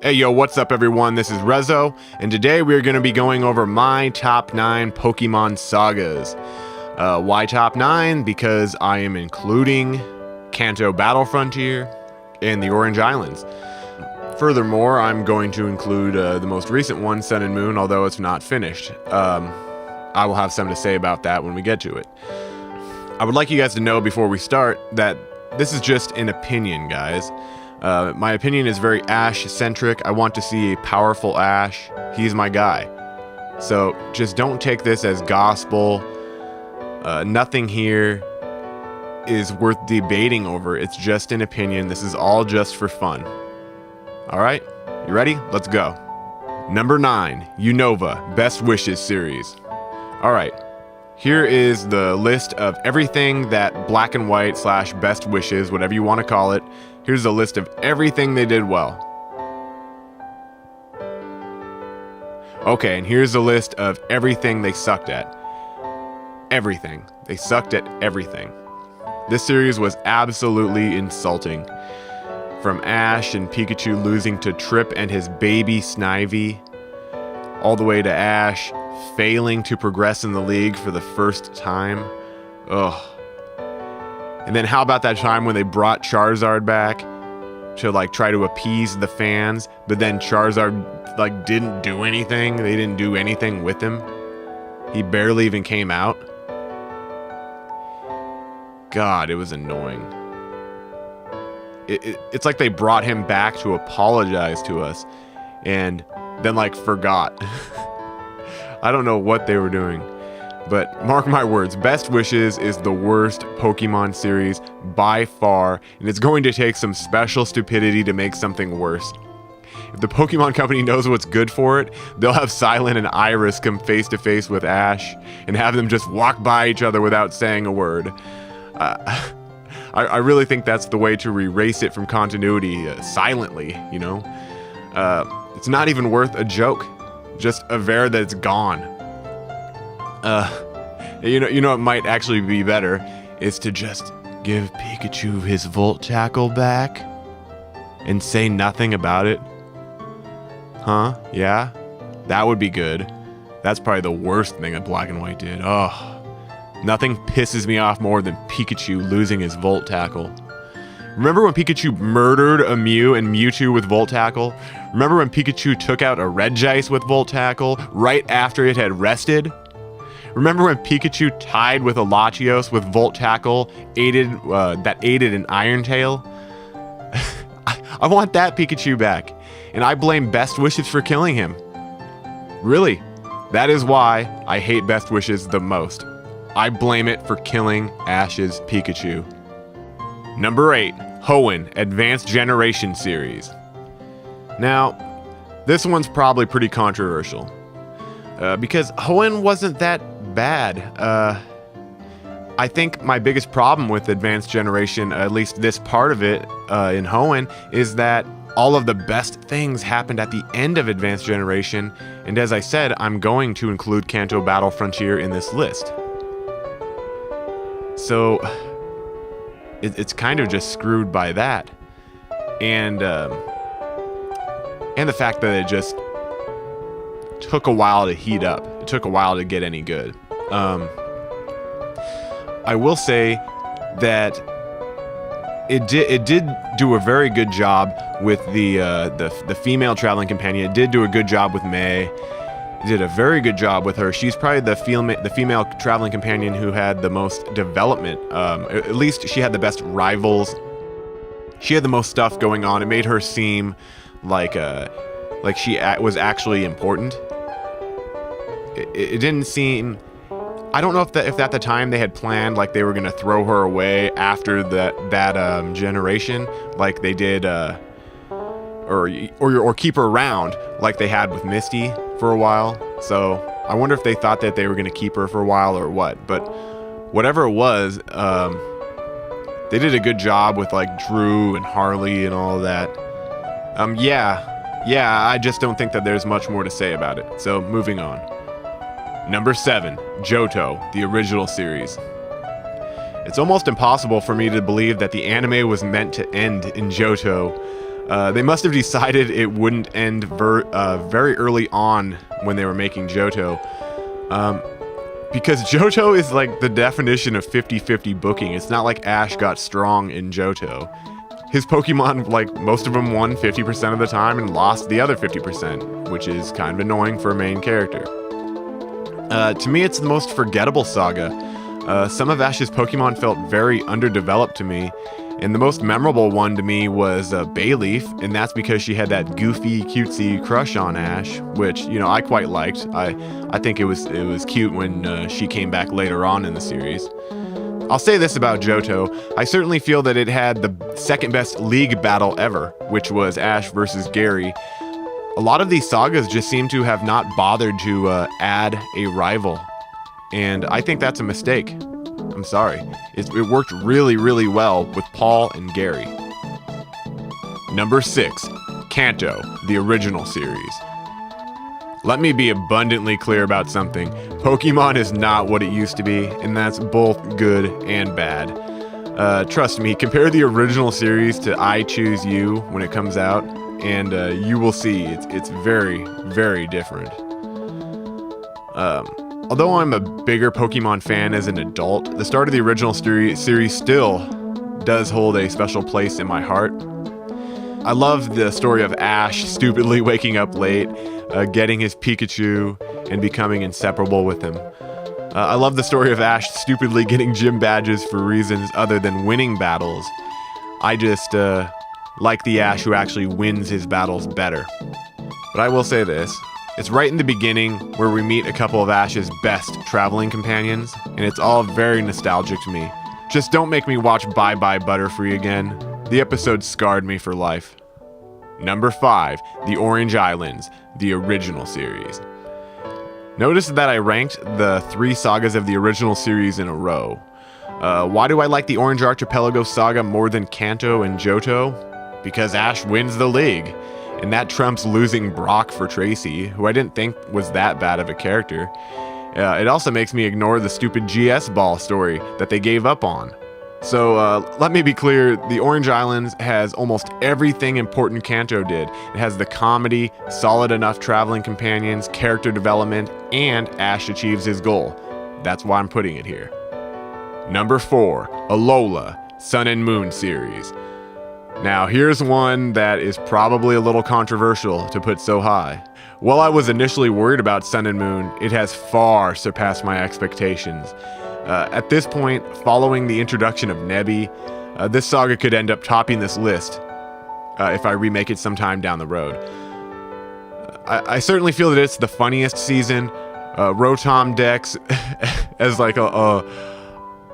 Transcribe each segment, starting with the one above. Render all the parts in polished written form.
Hey yo, what's up everyone? This is Rezo, and today we're going to be going over my top 9 Pokemon sagas. Why top 9? Because I am including Kanto Battle Frontier and the Orange Islands. Furthermore, I'm going to include the most recent one, Sun and Moon, although it's not finished. I will have something to say about that when we get to it. I would like you guys to know before we start that this is just an opinion, guys. My opinion is very Ash-centric. I want to see a powerful Ash. He's my guy. So just don't take this as gospel. Nothing here is worth debating over. It's just an opinion. This is all just for fun. Alright, you ready? Let's go. Number 9, Unova, Best Wishes series. Alright, here is the list of everything that Black and White / Best Wishes, whatever you want to call it. Here's a list of everything they did well. Okay, and here's a list of everything they sucked at. Everything. They sucked at everything. This series was absolutely insulting. From Ash and Pikachu losing to Trip and his baby Snivy, all the way to Ash failing to progress in the league for the first time. Ugh. And then how about that time when they brought Charizard back to try to appease the fans, but then Charizard didn't do anything. They didn't do anything with him. He barely even came out. God, it was annoying. It's like they brought him back to apologize to us and then forgot. I don't know what they were doing. But mark my words, Best Wishes is the worst Pokemon series by far, and it's going to take some special stupidity to make something worse. If the Pokemon Company knows what's good for it, they'll have Silent and Iris come face to face with Ash and have them just walk by each other without saying a word. I really think that's the way to erase it from continuity silently, you know? It's not even worth a joke. Just aver that it's gone. You know what might actually be better is to just give Pikachu his Volt Tackle back and say nothing about it. Huh? Yeah? That would be good. That's probably the worst thing that Black and White did. Oh, nothing pisses me off more than Pikachu losing his Volt Tackle. Remember when Pikachu murdered a Mew and Mewtwo with Volt Tackle? Remember when Pikachu took out a Regice with Volt Tackle right after it had rested? Remember when Pikachu tied with a Latios with Volt Tackle that aided an Iron Tail? I want that Pikachu back, and I blame Best Wishes for killing him. Really, that is why I hate Best Wishes the most. I blame it for killing Ash's Pikachu. Number 8, Hoenn, Advanced Generation series. Now, this one's probably pretty controversial. Because Hoenn wasn't that bad. I think my biggest problem with Advanced Generation, at least this part of it in Hoenn, is that all of the best things happened at the end of Advanced Generation, and as I said, I'm going to include Kanto Battle Frontier in this list. So, it's kind of just screwed by that. And the fact that it just took a while to heat up. It took a while to get any good. I will say that it did do a very good job with the female traveling companion. It did do a good job with May. It did a very good job with her. She's probably the female traveling companion who had the most development. At least she had the best rivals. She had the most stuff going on. It made her seem like she was actually important. It didn't seem... I don't know if at the time they had planned they were going to throw her away after that generation, like they did, or keep her around like they had with Misty for a while. So I wonder if they thought that they were going to keep her for a while or what. But whatever it was, they did a good job with Drew and Harley and all of that. Yeah, I just don't think that there's much more to say about it. So moving on. Number 7, Johto, the original series. It's almost impossible for me to believe that the anime was meant to end in Johto. They must have decided it wouldn't end very early on when they were making Johto. Because Johto is like the definition of 50-50 booking. It's not like Ash got strong in Johto. His Pokemon, like most of them, won 50% of the time and lost the other 50%, which is kind of annoying for a main character. To me, it's the most forgettable saga. Some of Ash's Pokemon felt very underdeveloped to me, and the most memorable one to me was Bayleaf, and that's because she had that goofy, cutesy crush on Ash, which, you know, I quite liked. I think it was cute when she came back later on in the series. I'll say this about Johto, I certainly feel that it had the second best league battle ever, which was Ash versus Gary. A lot of these sagas just seem to have not bothered to add a rival, and I think that's a mistake. I'm sorry. It worked really, really well with Paul and Gary. Number 6, Kanto, the original series. Let me be abundantly clear about something. Pokemon is not what it used to be, and that's both good and bad. Trust me, compare the original series to I Choose You when it comes out, and you will see it's very, very different. Although I'm a bigger Pokemon fan as an adult, the start of the original series still does hold a special place in my heart. I love the story of Ash stupidly waking up late, getting his Pikachu, and becoming inseparable with him. I love the story of Ash stupidly getting gym badges for reasons other than winning battles. I just like the Ash who actually wins his battles better. But I will say this. It's right in the beginning where we meet a couple of Ash's best traveling companions, and it's all very nostalgic to me. Just don't make me watch Bye Bye Butterfree again. The episode scarred me for life. Number 5, The Orange Islands, the original series. Notice that I ranked the 3 sagas of the original series in a row. Why do I like the Orange Archipelago saga more than Kanto and Johto? Because Ash wins the league. And that trumps losing Brock for Tracy, who I didn't think was that bad of a character. It also makes me ignore the stupid GS Ball story that they gave up on. So let me be clear, the Orange Islands has almost everything important Kanto did. It has the comedy, solid enough traveling companions, character development, and Ash achieves his goal. That's why I'm putting it here. Number 4, Alola, Sun and Moon series. Now, here's one that is probably a little controversial to put so high. While I was initially worried about Sun and Moon, it has far surpassed my expectations. At this point, following the introduction of Nebby, this saga could end up topping this list if I remake it sometime down the road. I certainly feel that it's the funniest season. Rotom Dex as like a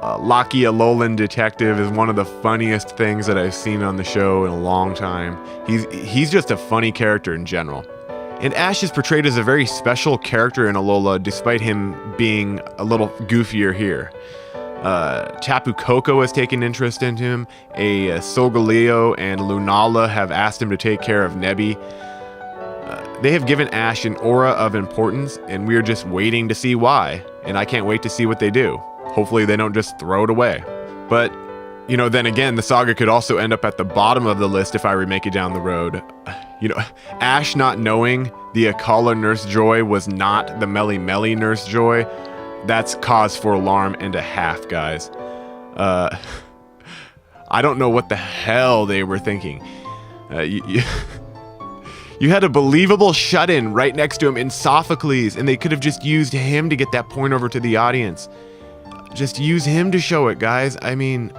Locky Alolan detective is one of the funniest things that I've seen on the show in a long time. He's just a funny character in general. And Ash is portrayed as a very special character in Alola, despite him being a little goofier here. Tapu Koko has taken interest in him. Solgaleo and Lunala have asked him to take care of Nebby. They have given Ash an aura of importance, and we're just waiting to see why. And I can't wait to see what they do. Hopefully they don't just throw it away. But, you know, then again, the saga could also end up at the bottom of the list if I remake it down the road. You know, Ash not knowing the Akala Nurse Joy was not the Melly Melly Nurse Joy, that's cause for alarm and a half, guys. I don't know what the hell they were thinking. You had a believable shut-in right next to him in Sophocles, and they could have just used him to get that point over to the audience. Just use him to show it, guys. I mean,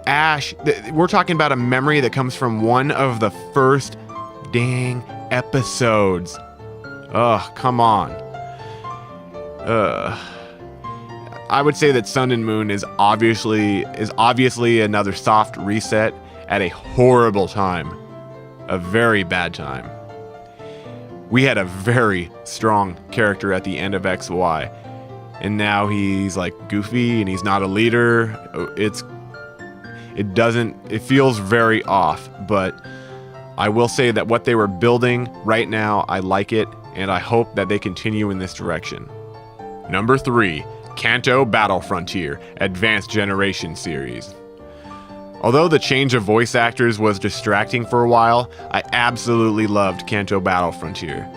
Ash, we're talking about a memory that comes from one of the first dang episodes. Ugh, come on. I would say that Sun and Moon is obviously another soft reset at a horrible time. A very bad time. We had a very strong character at the end of XY, and now he's like goofy and he's not a leader. It feels very off, but I will say that what they were building right now, I like it, and I hope that they continue in this direction. Number 3, Kanto Battle Frontier, Advanced Generation Series. Although the change of voice actors was distracting for a while, I absolutely loved Kanto Battle Frontier.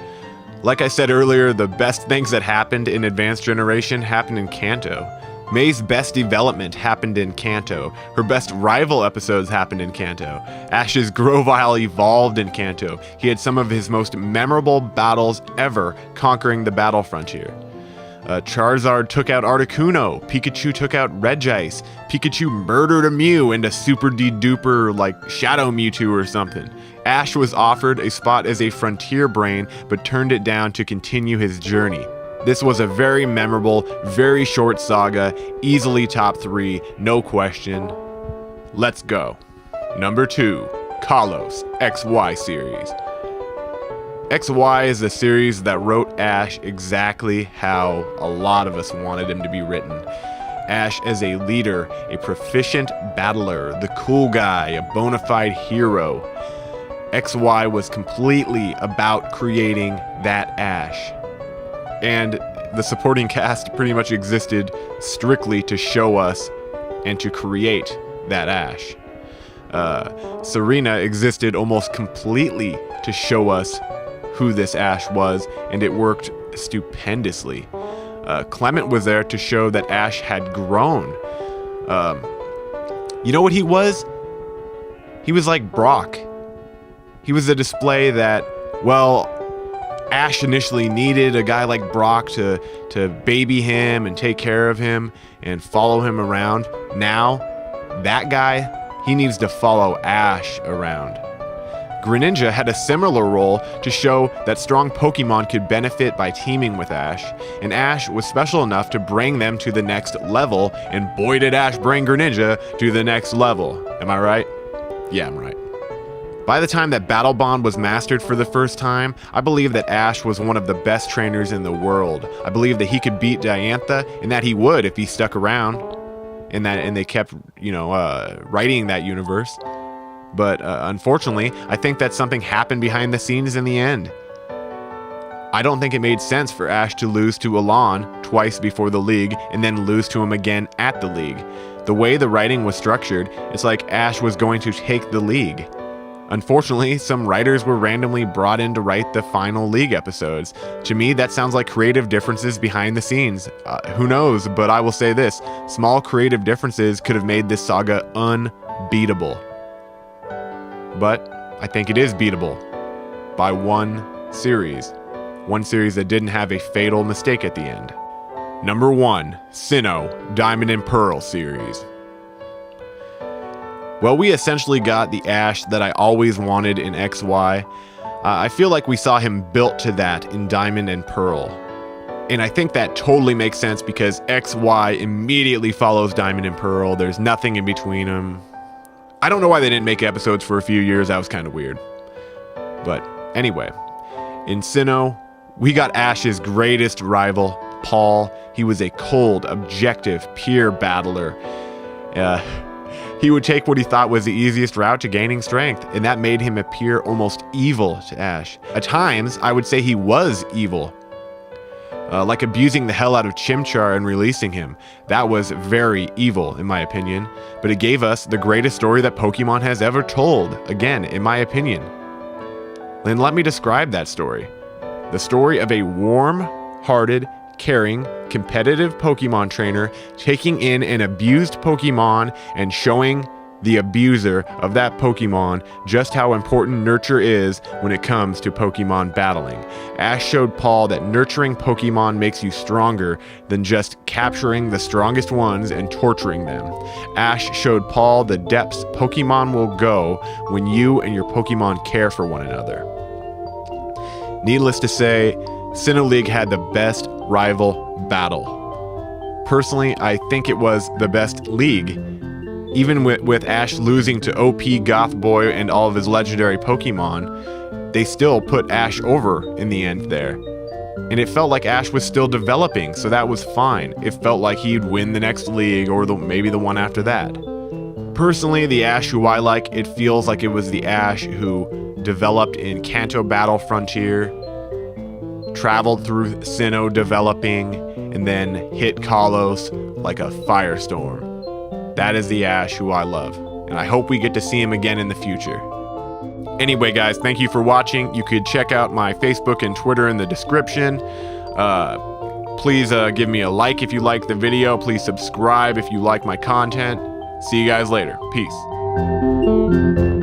Like I said earlier, the best things that happened in Advanced Generation happened in Kanto. May's best development happened in Kanto. Her best rival episodes happened in Kanto. Ash's Grovyle evolved in Kanto. He had some of his most memorable battles ever, conquering the battle frontier. Charizard took out Articuno. Pikachu took out Regice. Pikachu murdered a Mew and a super de-duper like Shadow Mewtwo or something. Ash was offered a spot as a Frontier Brain, but turned it down to continue his journey. This was a very memorable, very short saga, easily top 3, no question. Let's go. Number 2, Kalos XY series. XY is a series that wrote Ash exactly how a lot of us wanted him to be written. Ash as a leader, a proficient battler, the cool guy, a bona fide hero. XY was completely about creating that Ash. And the supporting cast pretty much existed strictly to show us and to create that Ash. Serena existed almost completely to show us who this Ash was, and it worked stupendously. Clement was there to show that Ash had grown. You know what he was? He was like Brock. He was a display that, well, Ash initially needed a guy like Brock to baby him and take care of him and follow him around. Now, that guy, he needs to follow Ash around. Greninja had a similar role to show that strong Pokemon could benefit by teaming with Ash, and Ash was special enough to bring them to the next level, and boy did Ash bring Greninja to the next level. Am I right? Yeah, I'm right. By the time that Battle Bond was mastered for the first time, I believe that Ash was one of the best trainers in the world. I believe that he could beat Diantha, and that he would if he stuck around, and they kept, writing that universe. But unfortunately, I think that something happened behind the scenes in the end. I don't think it made sense for Ash to lose to Alon twice before the league and then lose to him again at the league. The way the writing was structured, it's like Ash was going to take the league. Unfortunately, some writers were randomly brought in to write the final league episodes. To me, that sounds like creative differences behind the scenes. Who knows, but I will say this, small creative differences could have made this saga unbeatable. But I think it is beatable by one series that didn't have a fatal mistake at the end. Number 1, Sinnoh Diamond and Pearl series. Well, we essentially got the Ash that I always wanted in XY. I feel like we saw him built to that in Diamond and Pearl. And I think that totally makes sense because XY immediately follows Diamond and Pearl. There's nothing in between them. I don't know why they didn't make episodes for a few years. That was kind of weird. But anyway, in Sinnoh, we got Ash's greatest rival, Paul. He was a cold, objective, pure battler. He would take what he thought was the easiest route to gaining strength, and that made him appear almost evil to Ash. At times, I would say he was evil. Like abusing the hell out of Chimchar and releasing him. That was very evil, in my opinion, but it gave us the greatest story that Pokemon has ever told, again, in my opinion. And let me describe that story. The story of a warm-hearted, caring, competitive Pokemon trainer taking in an abused Pokemon and showing the abuser of that Pokemon just how important nurture is when it comes to Pokemon battling. Ash showed Paul that nurturing Pokemon makes you stronger than just capturing the strongest ones and torturing them. Ash showed Paul the depths Pokemon will go when you and your Pokemon care for one another. Needless to say, Sinnoh League had the best rival battle. Personally, I think it was the best league. Even with Ash losing to OP Goth Boy and all of his legendary Pokemon, they still put Ash over in the end there. And it felt like Ash was still developing, so that was fine. It felt like he'd win the next league or maybe the one after that. Personally, the Ash who I like, it feels like it was the Ash who developed in Kanto Battle Frontier, traveled through Sinnoh developing, and then hit Kalos like a firestorm. That is the Ash who I love, and I hope we get to see him again in the future. Anyway, guys, thank you for watching. You could check out my Facebook and Twitter in the description. Please give me a like if you like the video. Please subscribe if you like my content. See you guys later. Peace.